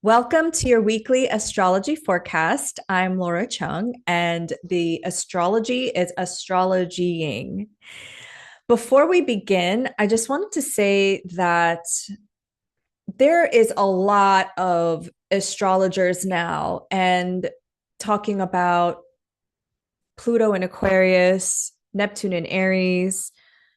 Welcome to your weekly astrology forecast. I'm Laura Chung, and the astrology is astrologying. Before we begin, I just wanted to say that there is a lot of astrologers now and talking about Pluto in Aquarius, Neptune in Aries,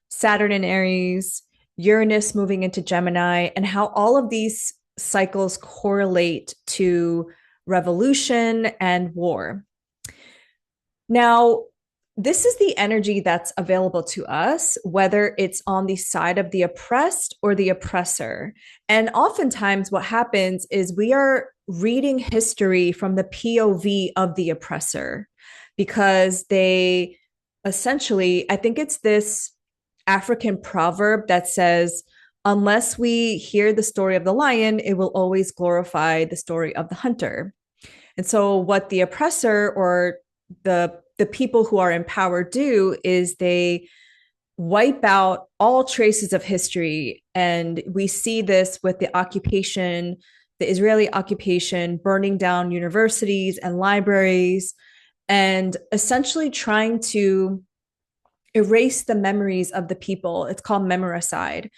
Saturn in Aries, Uranus moving into Gemini, and how all of these cycles correlate to revolution and war. Now, this is the energy that's available to us, whether it's on the side of the oppressed or the oppressor. And oftentimes, what happens is we are reading history from the POV of the oppressor because they essentially, I think it's this African proverb that says, unless we hear the story of the lion, it will always glorify the story of the hunter. And so, what the oppressor or the people who are in power do is they wipe out all traces of history. And we see this with the occupation, the Israeli occupation, burning down universities and libraries, and essentially trying to erase the memories of the people. It's called memoricide.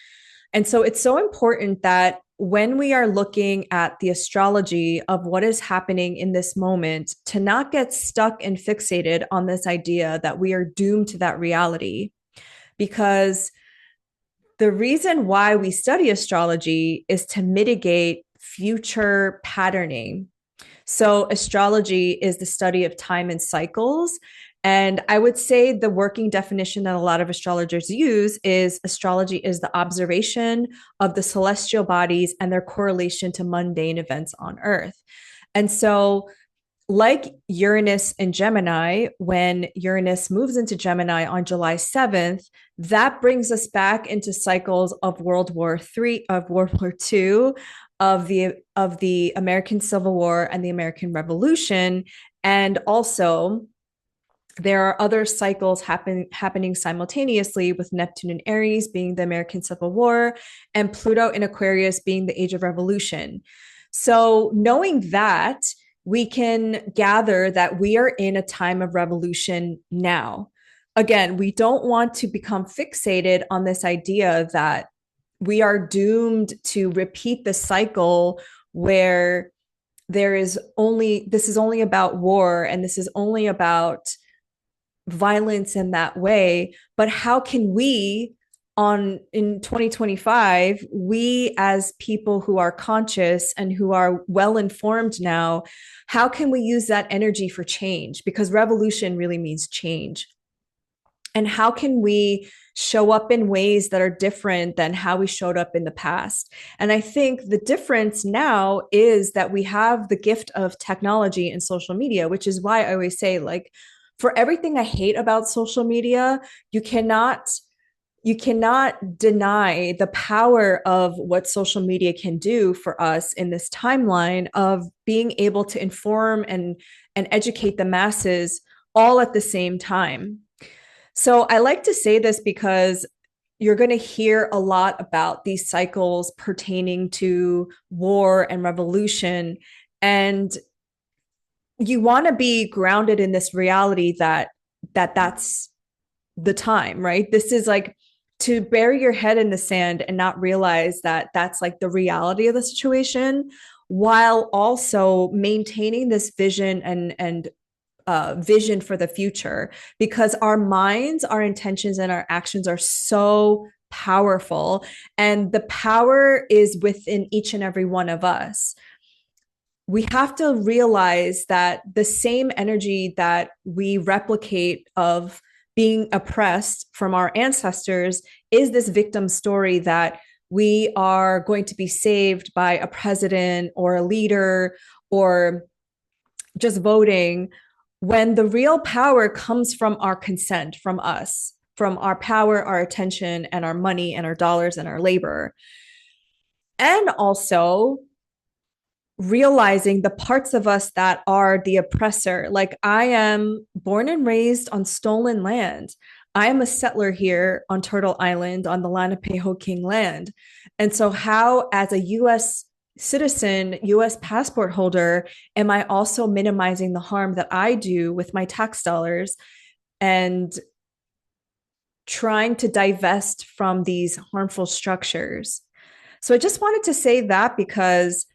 And so it's so important that when we are looking at the astrology of what is happening in this moment, to not get stuck and fixated on this idea that we are doomed to that reality. Because the reason why we study astrology is to mitigate future patterning. So, astrology is the study of time and cycles. And I would say the working definition that a lot of astrologers use is astrology is the observation of the celestial bodies and their correlation to mundane events on Earth. And so, like Uranus and Gemini, when Uranus moves into Gemini on July 7th, that brings us back into cycles of World War III, of World War II, of the American Civil War and the American Revolution. And also there are other cycles happening simultaneously, with Neptune in Aries being the American Civil War and Pluto in Aquarius being the Age of Revolution. So knowing that, we can gather that we are in a time of revolution now. Again, we don't want to become fixated on this idea that we are doomed to repeat the cycle where this is only about war and this is only about violence in that way. But how can we, on in 2025, we as people who are conscious and who are well informed now, how can we use that energy for change? Because revolution really means change. And how can we show up in ways that are different than how we showed up in the past? And I think the difference now is that we have the gift of technology and social media, which is why I always say, like, for everything I hate about social media, you cannot deny the power of what social media can do for us in this timeline of being able to inform and educate the masses all at the same time. So I like to say this because you're going to hear a lot about these cycles pertaining to war and revolution. And you want to be grounded in this reality that's the time, right? This is like to bury your head in the sand and not realize that that's like the reality of the situation, while also maintaining this vision and vision for the future, because our minds, our intentions, and our actions are so powerful, and the power is within each and every one of us. We have to realize that the same energy that we replicate of being oppressed from our ancestors is this victim story that we are going to be saved by a president or a leader or just voting, when the real power comes from our consent, from us, from our power, our attention, and our money, and our dollars, and our labor. And also realizing the parts of us that are the oppressor. Like, I am born and raised on stolen land. I am a settler here on Turtle Island on the Lenape King land. And so, how, as a US citizen, US passport holder, am I also minimizing the harm that I do with my tax dollars and trying to divest from these harmful structures? So I just wanted to say that because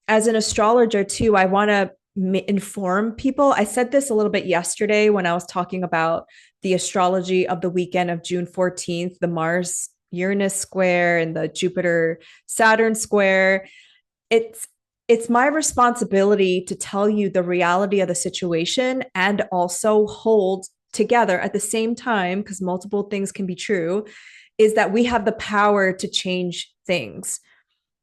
as an astrologer too, I want to inform people. I said this a little bit yesterday when I was talking about the astrology of the weekend of June 14th, the Mars Uranus square and the Jupiter Saturn square. It's it's my responsibility to tell you the reality of the situation and also hold together at the same time, because multiple things can be true, is that we have the power to change things.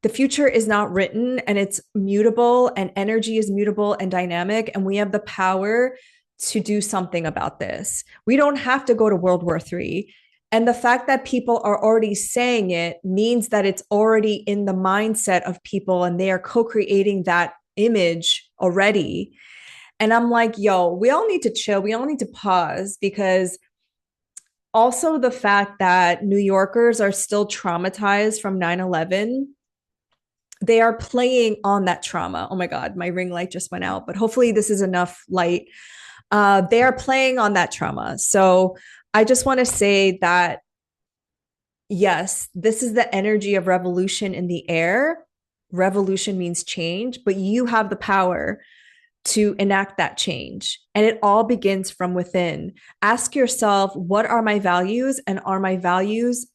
The future is not written and it's mutable, and energy is mutable and dynamic, and we have the power to do something about this. We don't have to go to World War III. And the fact that people are already saying it means that it's already in the mindset of people and they are co-creating that image already. And I'm like, yo, we all need to chill. We all need to pause, because also the fact that New Yorkers are still traumatized from 9/11, they are playing on that trauma. Oh my God, my ring light just went out, but hopefully this is enough light. They are playing on that trauma. So I just want to say that, yes, this is the energy of revolution in the air. Revolution means change, but you have the power to enact that change. And it all begins from within. Ask yourself, what are my values? And are my values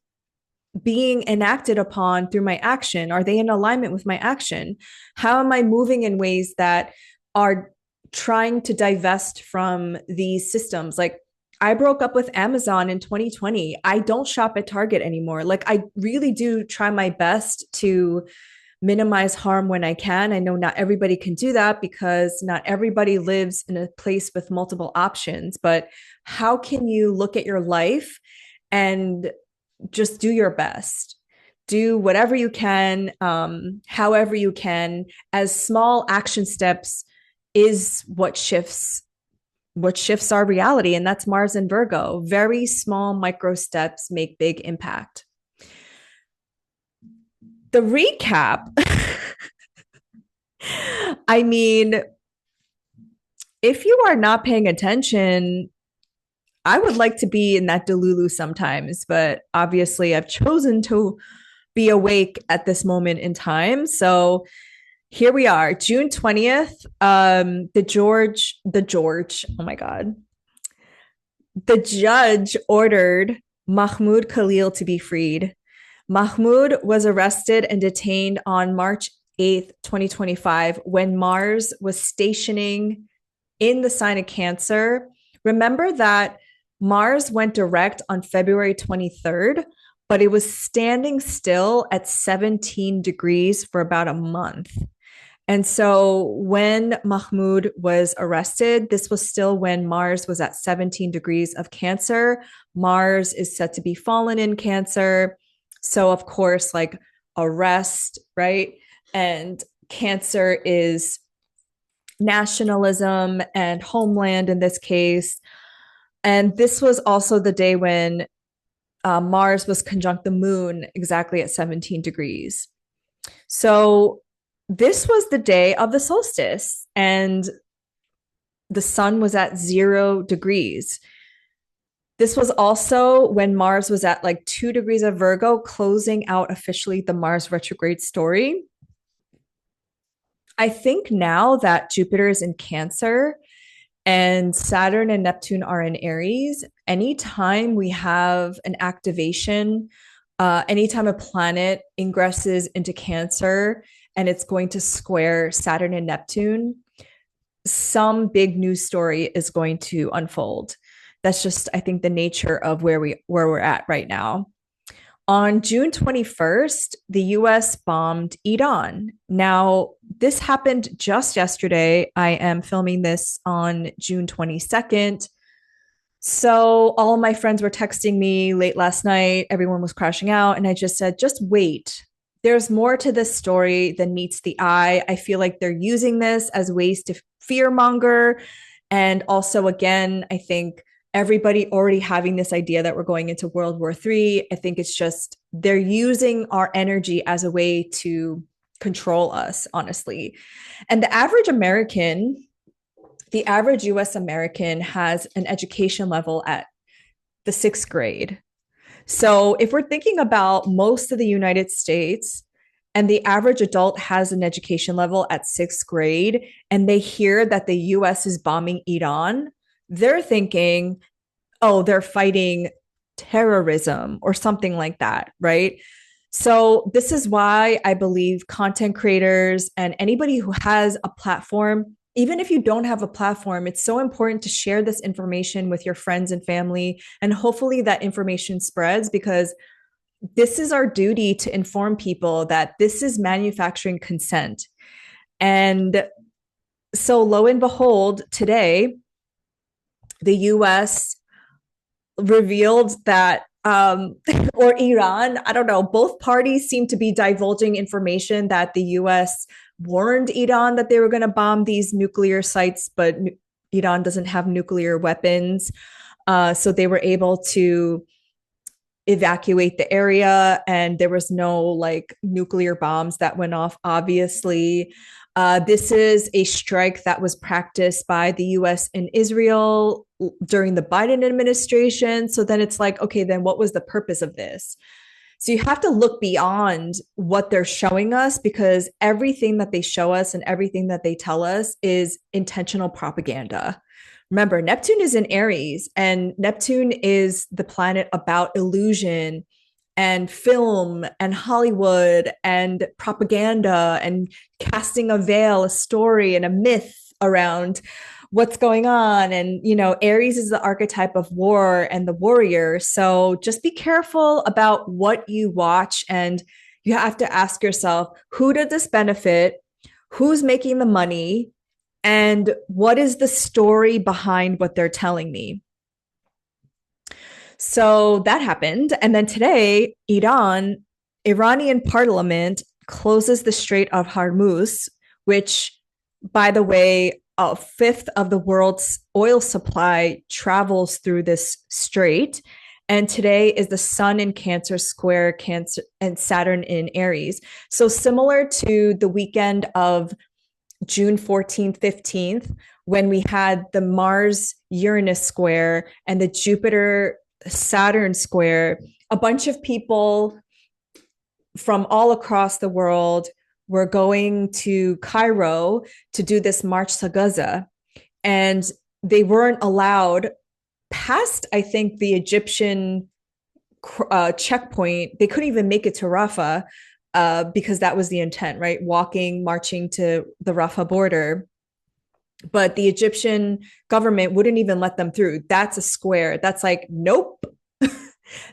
being enacted upon through my action? Are they in alignment with my action? How am I moving in ways that are trying to divest from these systems? Like, I broke up with Amazon in 2020. I don't shop at Target anymore. Like, I really do try my best to minimize harm when I can. I know not everybody can do that because not everybody lives in a place with multiple options, but how can you look at your life and just do your best? Do whatever you can, however you can, as small action steps is what shifts our reality. And that's Mars and Virgo. Very small micro steps make big impact. The recap, I mean, if you are not paying attention, I would like to be in that Delulu sometimes, but obviously I've chosen to be awake at this moment in time. So here we are, June 20th. Oh my God. The judge ordered Mahmoud Khalil to be freed. Mahmoud was arrested and detained on March 8th, 2025, when Mars was stationing in the sign of Cancer. Remember that Mars went direct on February 23rd, but it was standing still at 17 degrees for about a month. And so when Mahmoud was arrested, this was still when Mars was at 17 degrees of Cancer. Mars is said to be fallen in Cancer. So, of course, like arrest, right? And Cancer is nationalism and homeland in this case. And this was also the day when Mars was conjunct the moon exactly at 17 degrees. So this was the day of the solstice, and the sun was at 0 degrees. This was also when Mars was at like 2 degrees of Virgo, closing out officially the Mars retrograde story. I think now that Jupiter is in Cancer and Saturn and Neptune are in Aries, anytime we have an activation, anytime a planet ingresses into Cancer and it's going to square Saturn and Neptune, some big news story is going to unfold. That's just, I think, the nature of where we're at right now. On June 21st, the US bombed Iran. Now, this happened just yesterday. I am filming this on June 22nd. So, all of my friends were texting me late last night. Everyone was crashing out. And I just said, just wait. There's more to this story than meets the eye. I feel like they're using this as ways to fearmonger. And also, again, I think everybody already having this idea that we're going into World War III. I think it's just they're using our energy as a way to control us, honestly. And the average US American has an education level at the sixth grade. So if we're thinking about most of the United States and the average adult has an education level at sixth grade, and they hear that the US is bombing Iran, they're thinking, oh, they're fighting terrorism or something like that, right? So, this is why I believe content creators and anybody who has a platform, even if you don't have a platform, it's so important to share this information with your friends and family. And hopefully that information spreads, because this is our duty to inform people that this is manufacturing consent. And so, lo and behold, today, the US revealed that or Iran, I don't know, both parties seem to be divulging information that the US warned Iran that they were going to bomb these nuclear sites, but Iran doesn't have nuclear weapons. So they were able to evacuate the area, and there was no like nuclear bombs that went off, obviously. This is a strike that was practiced by the US and Israel during the Biden administration. So then it's like, okay, then what was the purpose of this? So you have to look beyond what they're showing us, because everything that they show us and everything that they tell us is intentional propaganda. Remember, Neptune is in Aries, and Neptune is the planet about illusion and film and Hollywood and propaganda and casting a veil, a story, and a myth around what's going on. And, you know, Aries is the archetype of war and the warrior. So just be careful about what you watch. And you have to ask yourself, who did this benefit? Who's making the money? And what is the story behind what they're telling me? So that happened. And then today, Iranian parliament closes the Strait of Hormuz, which, by the way, a fifth of the world's oil supply travels through this strait. And today is the Sun in Cancer square Cancer and Saturn in Aries. So similar to the weekend of June 14th, 15th, when we had the Mars Uranus square and the Jupiter Saturn square, a bunch of people from all across the world were going to Cairo to do this March to Gaza. And they weren't allowed past, I think, the Egyptian checkpoint. They couldn't even make it to Rafah because that was the intent, right? Walking, marching to the Rafah border. But the Egyptian government wouldn't even let them through. That's a square. That's like, nope.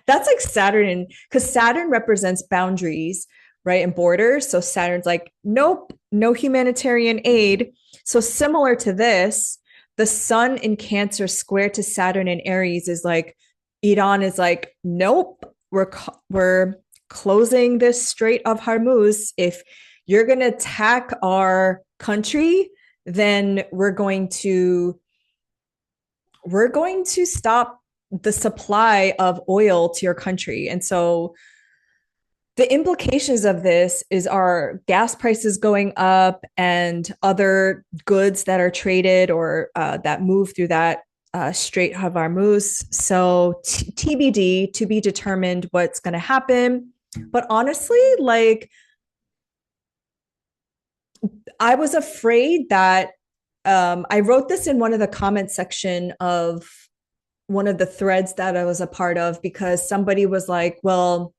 That's like Saturn, because Saturn represents boundaries, right? And borders. So Saturn's like, nope, no humanitarian aid. So similar to this, the Sun in Cancer square to Saturn in Aries is like, Iran is like, nope, we're closing this Strait of Hormuz. If you're going to attack our country, then we're going to stop the supply of oil to your country. And so the implications of this is our gas prices going up and other goods that are traded or that move through that Strait of Hormuz. So TBD, to be determined what's going to happen. But honestly, like, I was afraid that I wrote this in one of the comment section of one of the threads that I was a part of, because somebody was like, well,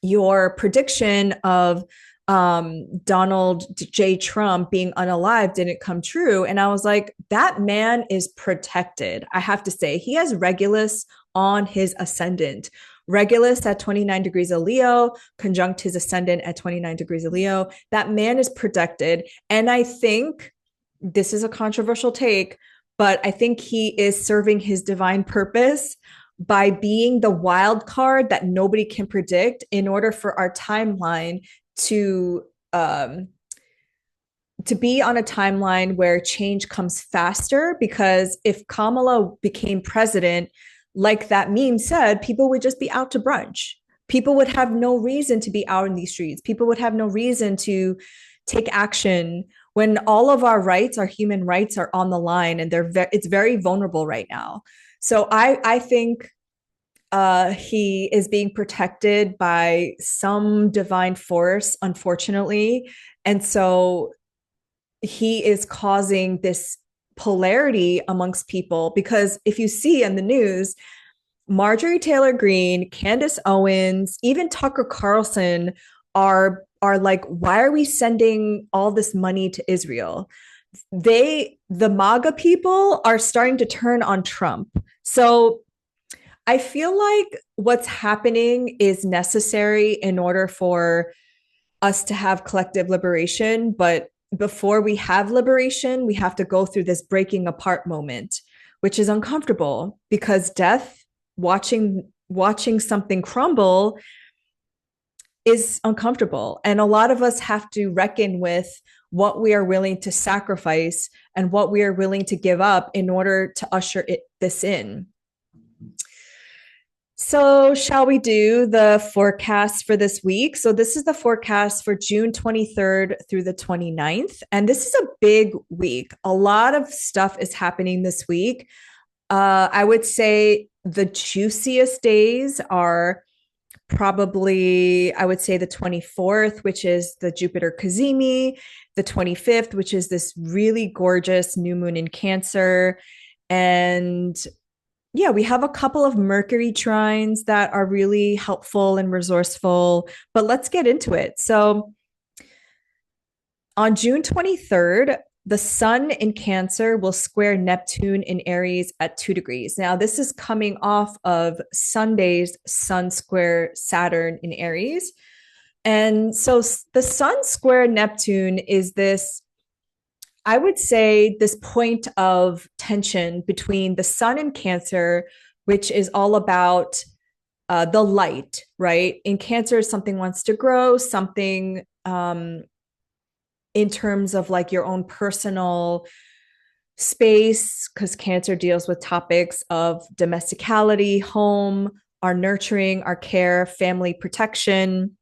your prediction of Donald J. Trump being unalive didn't come true. And I was like, that man is protected. I have to say, he has Regulus on his ascendant. Regulus at 29 degrees of Leo, conjunct his ascendant at 29 degrees of Leo. That man is protected. And I think this is a controversial take, but I think he is serving his divine purpose by being the wild card that nobody can predict, in order for our timeline to be on a timeline where change comes faster. Because if Kamala became president, like that meme said, people would just be out to brunch. people would have no reason to be out in these streets. People would have no reason to take action when all of our rights, our human rights, are on the line, and it's very vulnerable right now. So I think he is being protected by some divine force, unfortunately. And so he is causing this polarity amongst people because if you see in the news, Marjorie Taylor Greene, Candace Owens, even Tucker Carlson are like, why are we sending all this money to Israel? The MAGA people are starting to turn on Trump. So I feel like what's happening is necessary in order for us to have collective liberation. But before we have liberation, we have to go through this breaking apart moment, which is uncomfortable because death, watching something crumble is uncomfortable. And a lot of us have to reckon with what we are willing to sacrifice and what we are willing to give up in order to this in. So, shall we do the forecast for this week? So, this is the forecast for June 23rd through the 29th. And this is a big week. A lot of stuff is happening this week. I would say the juiciest days are probably, I would say the 24th, which is the Jupiter Cazimi, the 25th, which is this really gorgeous new moon in Cancer. And yeah, we have a couple of Mercury trines that are really helpful and resourceful, but let's get into it. So on June 23rd, the sun in Cancer will square Neptune in Aries at 2 degrees. Now, this is coming off of Sunday's sun square Saturn in Aries. And so the sun square Neptune is this, I would say, this point of tension between the sun in Cancer, which is all about the light, right? In Cancer, something wants to grow, something in terms of like your own personal space, because Cancer deals with topics of domesticality, home, our nurturing, our care, family protection.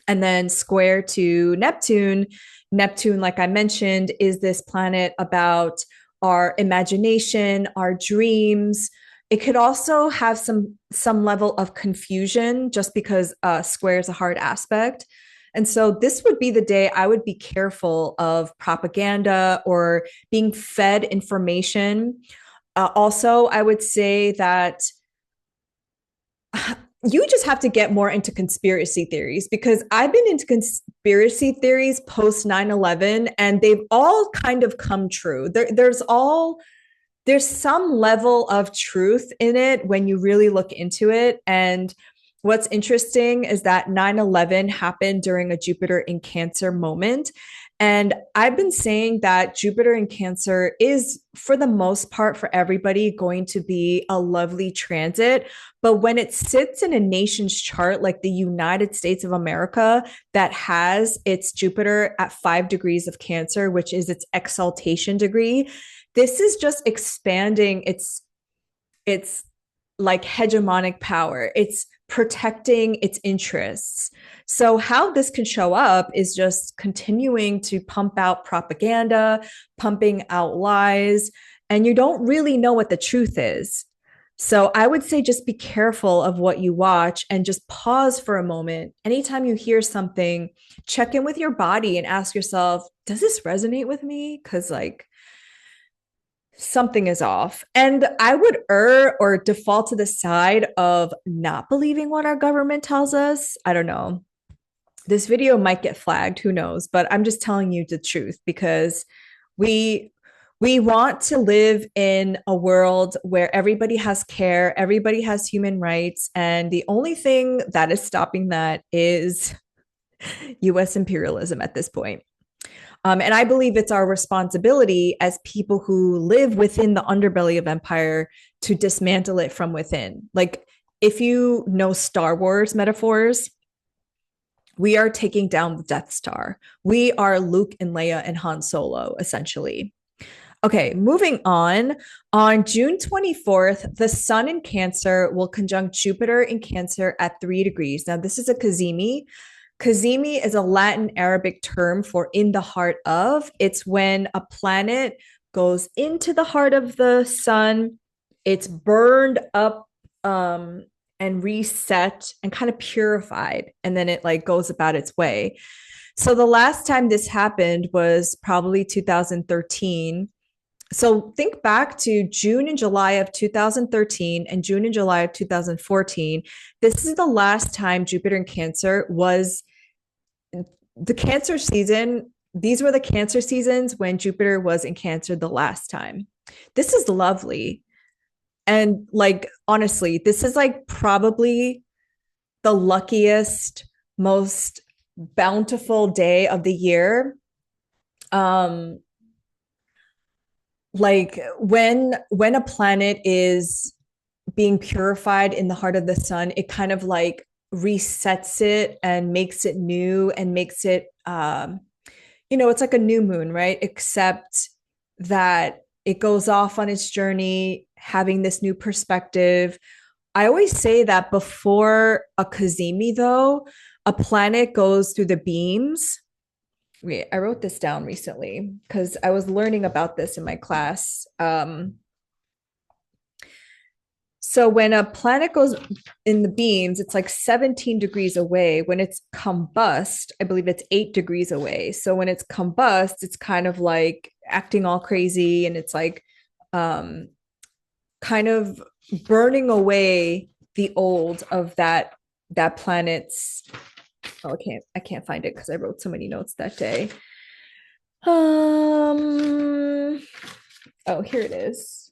And then square to Neptune. Neptune, like I mentioned, is this planet about our imagination, our dreams. It could also have some level of confusion just because square is a hard aspect. And so this would be the day I would be careful of propaganda or being fed information. Also, I would say that you just have to get more into conspiracy theories because I've been into conspiracy theories post 9/11 and they've all kind of come true. There's some level of truth in it when you really look into it. And what's interesting is that 9/11 happened during a Jupiter in Cancer moment. And I've been saying that Jupiter in Cancer is, for the most part, for everybody, going to be a lovely transit. But when it sits in a nation's chart, like the United States of America, that has its Jupiter at 5 degrees of Cancer, which is its exaltation degree, this is just expanding its like hegemonic power. It's protecting its interests. So how this can show up is just continuing to pump out propaganda, pumping out lies, and you don't really know what the truth is. So I would say just be careful of what you watch and just pause for a moment. Anytime you hear something, check in with your body and ask yourself, does this resonate with me? Because like something is off. And I would err or default to the side of not believing what our government tells us. I don't know. This video might get flagged, who knows, but I'm just telling you the truth because we we want to live in a world where everybody has care, everybody has human rights, and the only thing that is stopping that is US imperialism at this point. And I believe it's our responsibility as people who live within the underbelly of empire to dismantle it from within. Like, if you know Star Wars metaphors, we are taking down the Death Star. We are Luke and Leia and Han Solo, essentially. Okay, moving on. On June 24th, the sun in Cancer will conjunct Jupiter in Cancer at 3 degrees. Now, this is a Cazimi. Cazimi is a Latin Arabic term for in the heart of. It's when a planet goes into the heart of the sun, it's burned up and reset and kind of purified, and then it like goes about its way. So the last time this happened was probably 2013. So think back to June and July of 2013 and June and July of 2014. This is the last time Jupiter in Cancer was the Cancer season. These were the Cancer seasons when Jupiter was in Cancer the last time. This is lovely. And like, honestly, this is like probably the luckiest, most bountiful day of the year. Um, like when a planet is being purified in the heart of the sun, it kind of like resets it and makes it new and makes it it's like a new moon, right? Except that it goes off on its journey having this new perspective. I always say that before a Cazimi, though, a planet goes through the beams. Wait, I wrote this down recently because I was learning about this in my class. So when a planet goes in the beams, it's like 17 degrees away. When it's combust, I believe it's 8 degrees away. So when it's combust, it's kind of like acting all crazy and it's like um, kind of burning away the old of that planet's. Oh, I can't find it because I wrote so many notes that day. Oh, here it is.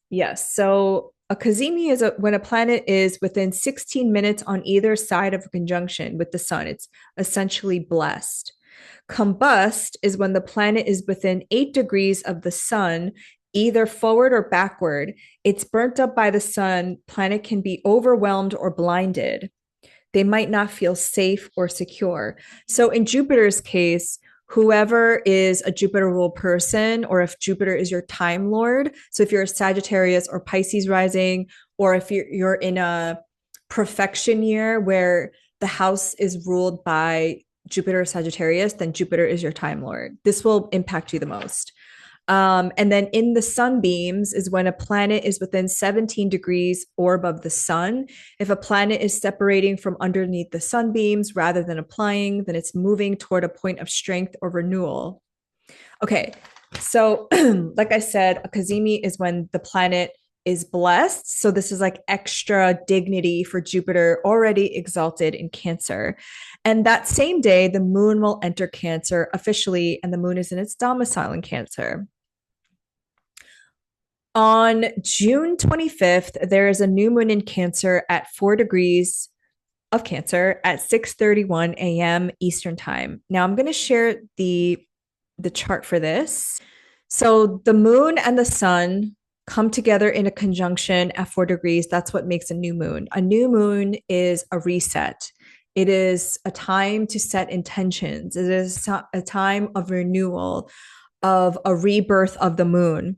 Yes. So a Cazimi is when a planet is within 16 minutes on either side of a conjunction with the sun. It's essentially blessed. Combust is when the planet is within 8 degrees of the sun, either forward or backward. It's burnt up by the sun. Planet can be overwhelmed or blinded. They might not feel safe or secure. So in Jupiter's case, whoever is a Jupiter ruled person, or if Jupiter is your time lord, so if you're a Sagittarius or Pisces rising, or if you're in a perfection year where the house is ruled by Jupiter Sagittarius, then Jupiter is your time lord. This will impact you the most. And then in the sunbeams is when a planet is within 17 degrees or above the sun. If a planet is separating from underneath the sunbeams rather than applying, then it's moving toward a point of strength or renewal. Okay, so like I said, a Cazimi is when the planet is blessed. So this is like extra dignity for Jupiter already exalted in Cancer. And that same day, the moon will enter Cancer officially, and the moon is in its domicile in Cancer. On June 25th, there is a new moon in Cancer at 4 degrees of Cancer at 6:31 a.m. Eastern Time. Now I'm going to share the chart for this. So the moon and the sun come together in a conjunction at 4 degrees. That's what makes a new moon. A new moon is a reset. It is a time to set intentions. It is a time of renewal, of a rebirth of the moon.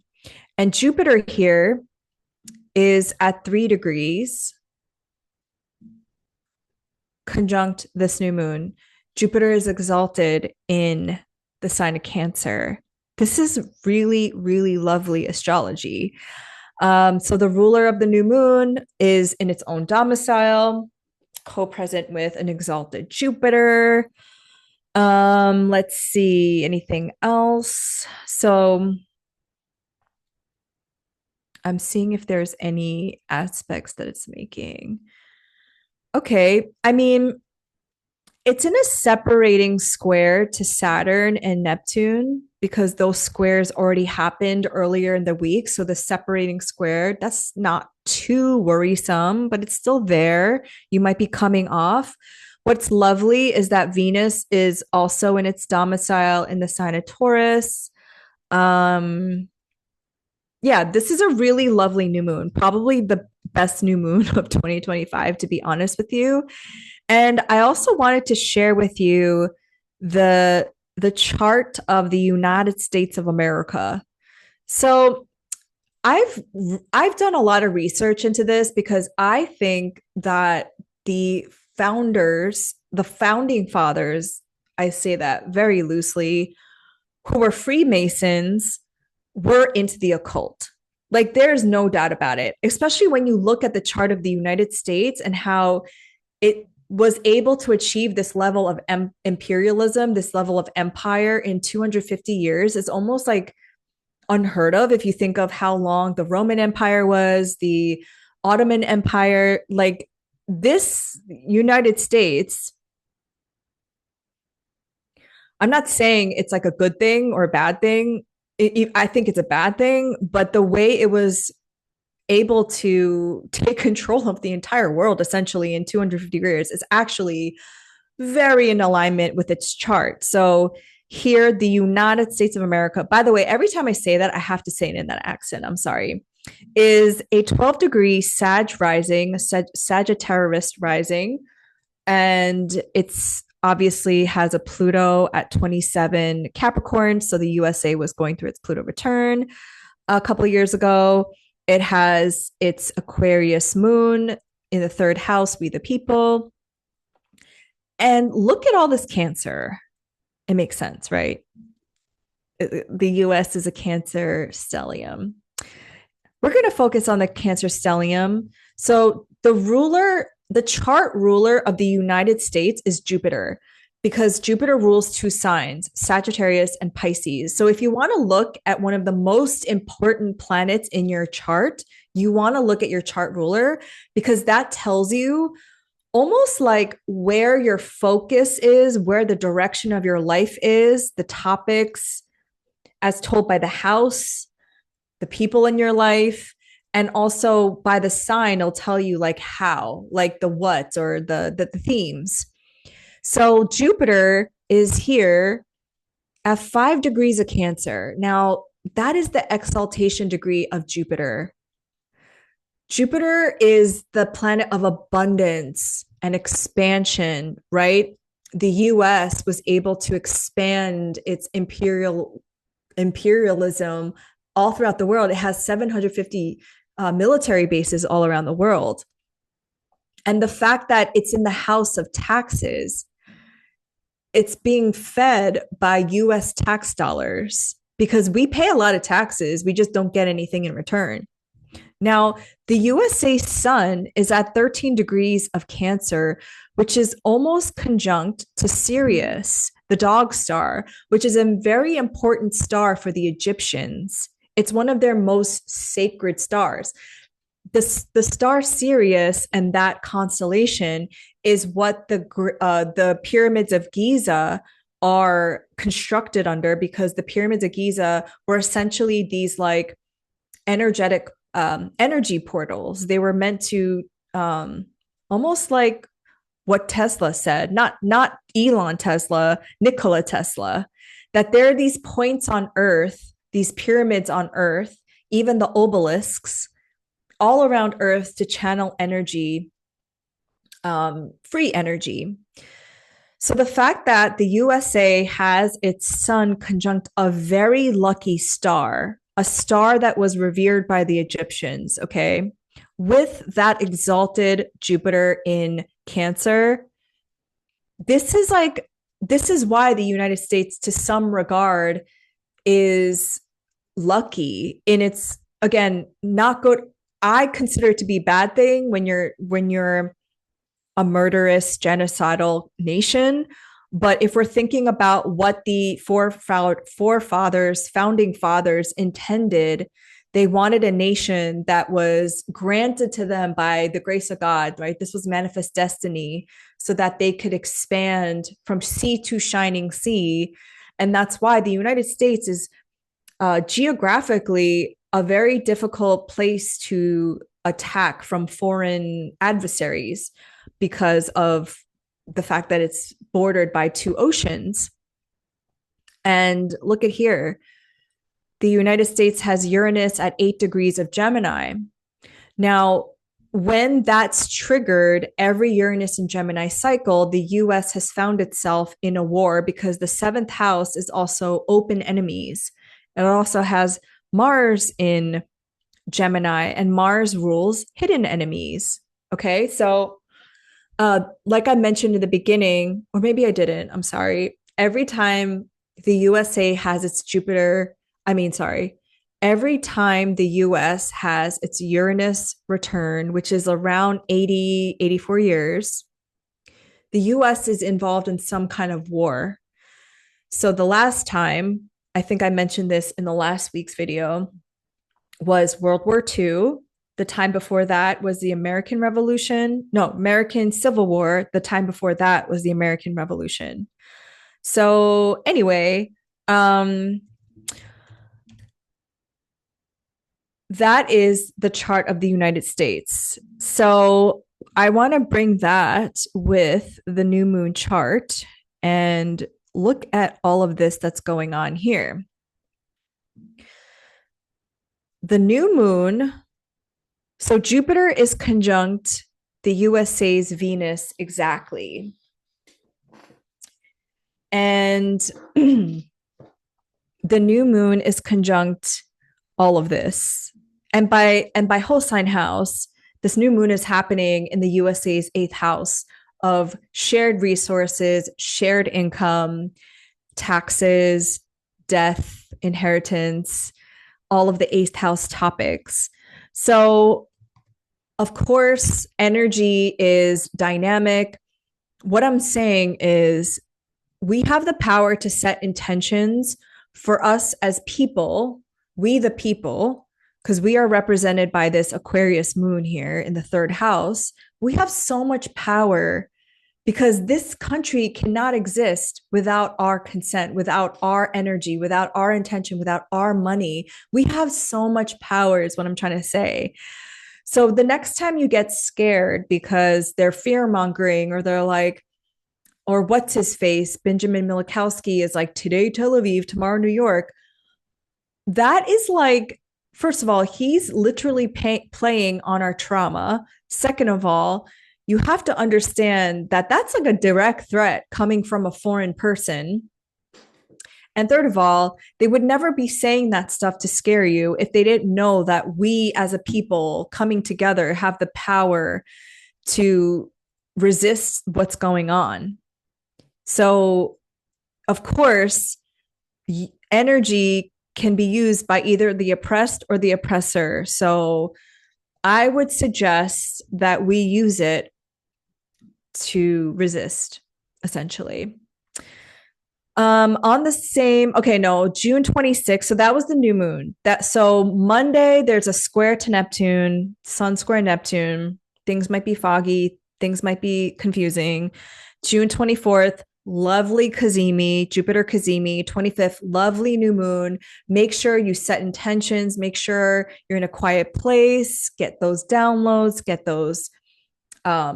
And Jupiter here is at 3 degrees conjunct this new moon. Jupiter is exalted in the sign of Cancer. This is really, really lovely astrology. So the ruler of the new moon is in its own domicile, co-present with an exalted Jupiter. Let's see, anything else? So I'm seeing if there's any aspects that it's making. Okay, I mean, it's in a separating square to Saturn and Neptune because those squares already happened earlier in the week. So the separating square, that's not too worrisome, but it's still there. You might be coming off. What's lovely is that Venus is also in its domicile in the sign of Taurus. Yeah, this is a really lovely new moon, probably the best new moon of 2025, to be honest with you. And I also wanted to share with you the the chart of the United States of America. So I've I've done a lot of research into this because I think that the the founding fathers, I say that very loosely, who were Freemasons, were into the occult. Like there's no doubt about it, especially when you look at the chart of the United States and how it was able to achieve this level of imperialism, this level of empire in 250 years. It's almost like unheard of if you think of how long the Roman Empire was, the Ottoman Empire, like this United States. I'm not saying it's like a good thing or a bad thing. I think it's a bad thing, but the way it was able to take control of the entire world essentially in 250 years is actually very in alignment with its chart. So here, the United States of America, by the way, every time I say that, I have to say it in that accent. I'm sorry, is a 12-degree Sag rising, Sagittarius rising. And it's obviously has a Pluto at 27 Capricorn. So the USA was going through its Pluto return a couple of years ago. It has its Aquarius moon in the third house, we the people. And look at all this Cancer. It makes sense, right? The US is a Cancer stellium. We're going to focus on the Cancer stellium. So the chart ruler of the United States is Jupiter because Jupiter rules two signs, Sagittarius and Pisces. So if you want to look at one of the most important planets in your chart, you want to look at your chart ruler because that tells you almost like where your focus is, where the direction of your life is, the topics as told by the house, the people in your life, and also by the sign, it'll tell you like how, like the what or the themes. So Jupiter is here at 5 degrees of Cancer. Now, that is the exaltation degree of Jupiter. Jupiter is the planet of abundance and expansion, right? The US was able to expand its imperialism all throughout the world. It has 750 military bases all around the world. And the fact that it's in the house of taxes, it's being fed by US tax dollars because we pay a lot of taxes. We just don't get anything in return. Now, the USA sun is at 13 degrees of Cancer, which is almost conjunct to Sirius, the dog star, which is a very important star for the Egyptians. It's one of their most sacred stars. The star Sirius and that constellation is what the pyramids of Giza are constructed under because the pyramids of Giza were essentially these like energetic energy portals. They were meant to almost like what Tesla said, not Elon Tesla, Nikola Tesla, that there are these points on Earth, these pyramids on Earth, even the obelisks, all around Earth to channel energy, free energy. So the fact that the USA has its sun conjunct a very lucky star, a star that was revered by the Egyptians, okay, with that exalted Jupiter in Cancer, this is why the United States, to some regard, is lucky in its, again, not good. I consider it to be a bad thing when you're a murderous, genocidal nation. But if we're thinking about what the forefathers, founding fathers intended, they wanted a nation that was granted to them by the grace of God, right? This was manifest destiny so that they could expand from sea to shining sea. And that's why the United States is geographically a very difficult place to attack from foreign adversaries because of the fact that it's bordered by two oceans. And look at here. The United States has Uranus at 8 degrees of Gemini. Now, when that's triggered, every Uranus and Gemini cycle, the US has found itself in a war because the seventh house is also open enemies. It also has Mars in Gemini, and Mars rules hidden enemies. Okay. So, like I mentioned in the beginning, or maybe I didn't, I'm sorry. Every time the USA has its Jupiter, I mean, sorry, every time the US has its Uranus return, which is around 80, 84 years, the US is involved in some kind of war. So the last time, I think I mentioned this in the last week's video, was World War II. The time before that was the American Revolution. No, American Civil War. The time before that was the American Revolution. So, anyway, that is the chart of the United States. So, I want to bring that with the new moon chart and look at all of this that's going on here. The new moon, so Jupiter is conjunct the USA's Venus exactly. And the new moon is conjunct all of this. And by whole sign house, this new moon is happening in the USA's eighth house of shared resources, shared income, taxes, death, inheritance, all of the eighth house topics. So, of course, energy is dynamic. What I'm saying is we have the power to set intentions for us as people, we the people, because we are represented by this Aquarius moon here in the third house. We have so much power because this country cannot exist without our consent, without our energy, without our intention, without our money. We have so much power, is what I'm trying to say. So the next time you get scared because they're fear mongering or they're like, or what's his face, Benjamin Milikowski is like, today Tel Aviv, tomorrow New York. That is like, first of all, he's literally playing on our trauma. Second of all, you have to understand that that's like a direct threat coming from a foreign person. And third of all, they would never be saying that stuff to scare you if they didn't know that we as a people coming together have the power to resist what's going on. So, of course, energy can be used by either the oppressed or the oppressor. So, I would suggest that we use it to resist, essentially. On the same, okay, no, June 26th. So that was the new moon. So Monday, there's a square to Neptune, Sun square Neptune. Things might be foggy, things might be confusing. June 24th, lovely Cazimi, Jupiter Cazimi. 25th, lovely new moon. Make sure you set intentions, make sure you're in a quiet place, get those downloads, get those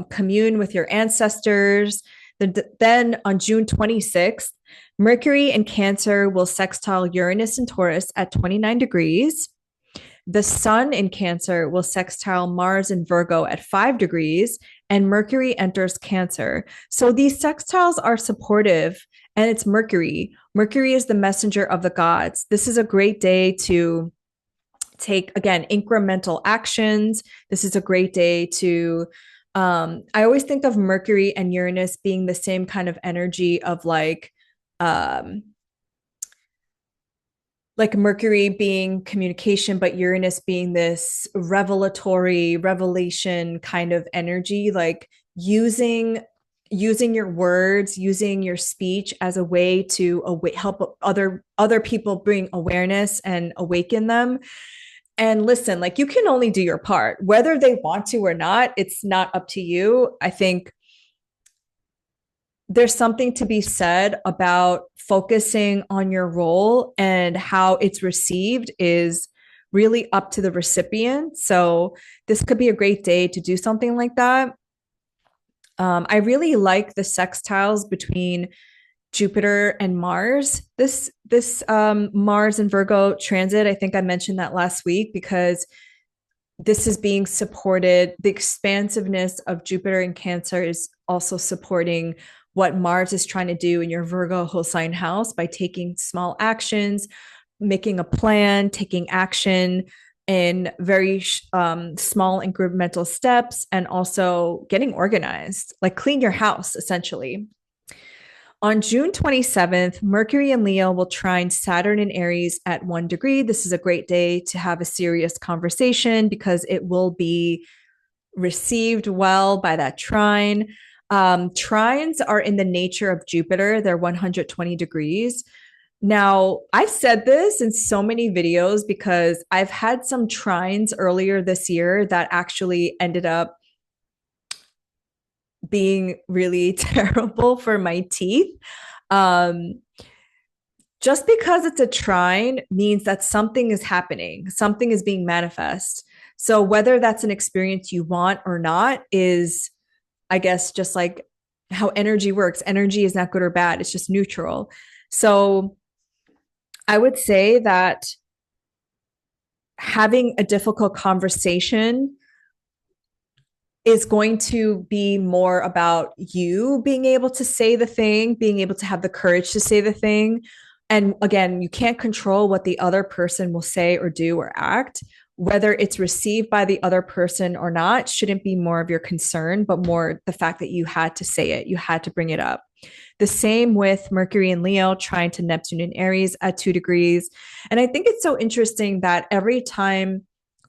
commune with your ancestors. Then on June 26th, Mercury in Cancer will sextile Uranus and Taurus at 29 degrees. The Sun in Cancer will sextile Mars in Virgo at 5 degrees, and Mercury enters Cancer. So these sextiles are supportive, and it's Mercury. Mercury is the messenger of the gods. This is a great day to take, again, incremental actions. This is a great day to I always think of Mercury and Uranus being the same kind of energy of like Mercury being communication, but Uranus being this revelatory revelation kind of energy, like using your words, using your speech as a way to help other people bring awareness and awaken them. And listen, like you can only do your part, whether they want to or not. It's not up to you. I think there's something to be said about focusing on your role, and how it's received is really up to the recipient. So this could be a great day to do something like that. I really like the sextiles between Jupiter and Mars. This Mars and Virgo transit, I think I mentioned that last week, because this is being supported. The expansiveness of Jupiter in Cancer is also supporting what Mars is trying to do in your Virgo whole sign house by taking small actions, making a plan, taking action in very small incremental steps, and also getting organized, like clean your house essentially. On June 27th, Mercury and Leo will trine Saturn and Aries at 1 degree. This is a great day to have a serious conversation because it will be received well by that trine. Trines are in the nature of Jupiter, they're 120 degrees. Now, I've said this in so many videos because I've had some trines earlier this year that actually ended up being really terrible for my teeth. Um, just because it's a trine means that something is happening, something is being manifest. So whether that's an experience you want or not is, I guess, just like how energy works. Energy is not good or bad, it's just neutral. So I would say that having a difficult conversation is going to be more about you being able to say the thing, being able to have the courage to say the thing. And again, you can't control what the other person will say or do or act. Whether it's received by the other person or not shouldn't be more of your concern, but more the fact that you had to say it, you had to bring it up. The same with Mercury and Leo trying to Neptune and Aries at 2 degrees. And I think it's so interesting that every time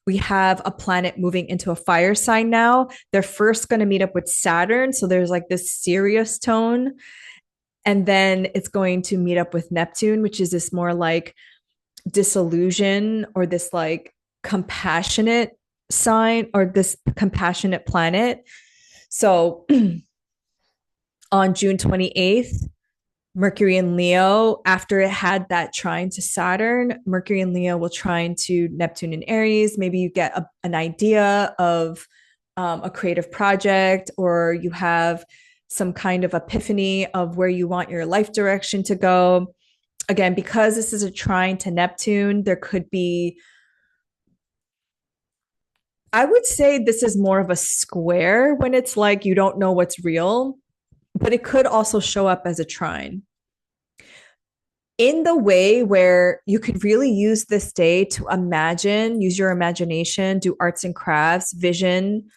we have a planet moving into a fire sign now, they're first going to meet up with Saturn. So there's like this serious tone. And then it's going to meet up with Neptune, which is this more like disillusion or this like compassionate sign or this compassionate planet. So on June 28th, Mercury and Leo, after it had that trine to Saturn, Mercury and Leo will trine to Neptune and Aries. Maybe you get an idea of a creative project, or you have some kind of epiphany of where you want your life direction to go. Again, because this is a trine to Neptune, there could be, I would say this is more of a square when it's like you don't know what's real, but it could also show up as a trine in the way where you could really use this day to imagine, use your imagination, do arts and crafts, vision,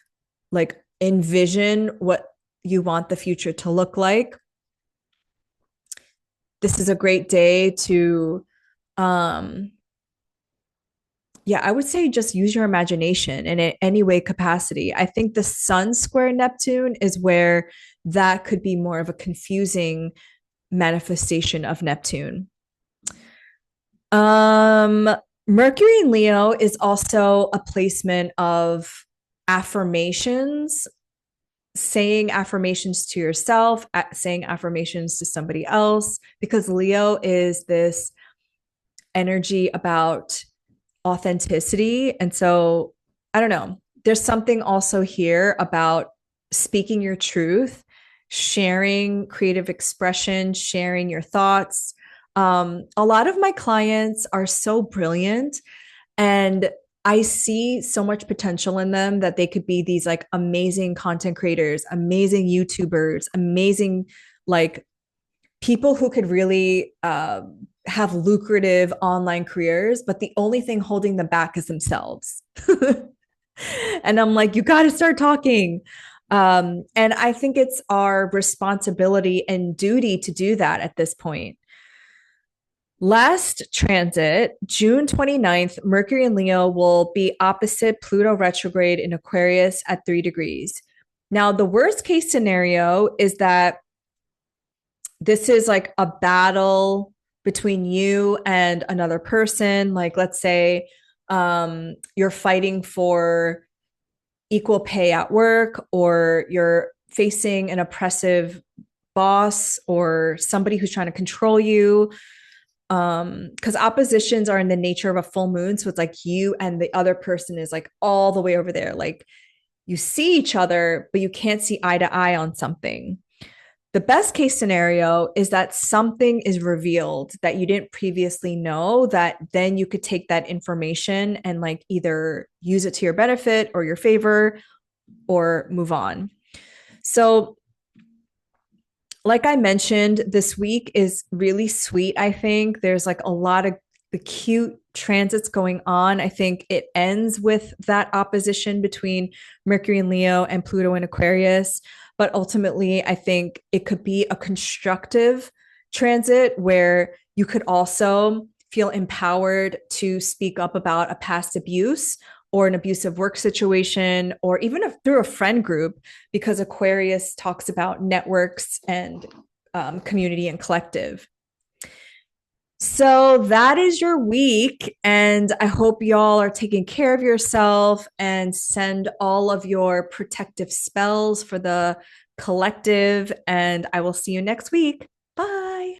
like envision what you want the future to look like. This is a great day to, um, yeah, I would say just use your imagination in any way capacity. I think the Sun square Neptune is where that could be more of a confusing manifestation of Neptune. Um, Mercury in Leo is also a placement of affirmations, saying affirmations to yourself, saying affirmations to somebody else, because Leo is this energy about authenticity. And so, I don't know, there's something also here about speaking your truth, sharing creative expression, sharing your thoughts. A lot of my clients are so brilliant, and I see so much potential in them that they could be these like amazing content creators, amazing YouTubers, amazing like people who could really have lucrative online careers, but the only thing holding them back is themselves. And I'm like, you got to start talking. And I think it's our responsibility and duty to do that at this point. Last transit, June 29th, Mercury and Leo will be opposite Pluto retrograde in Aquarius at 3 degrees. Now, the worst case scenario is that this is like a battle between you and another person. Like, let's say you're fighting for equal pay at work, or you're facing an oppressive boss or somebody who's trying to control you. Because oppositions are in the nature of a full moon. So it's like you and the other person is like all the way over there. Like you see each other, but you can't see eye to eye on something. The best case scenario is that something is revealed that you didn't previously know, that then you could take that information and like either use it to your benefit or your favor or move on. So, like I mentioned, this week is really sweet. I think there's like a lot of the cute transits going on. I think it ends with that opposition between Mercury and Leo and Pluto and Aquarius. But ultimately, I think it could be a constructive transit where you could also feel empowered to speak up about a past abuse or an abusive work situation, or even through a friend group, because Aquarius talks about networks and community and collective. So that is your week. And I hope y'all are taking care of yourself and send all of your protective spells for the collective. And I will see you next week. Bye.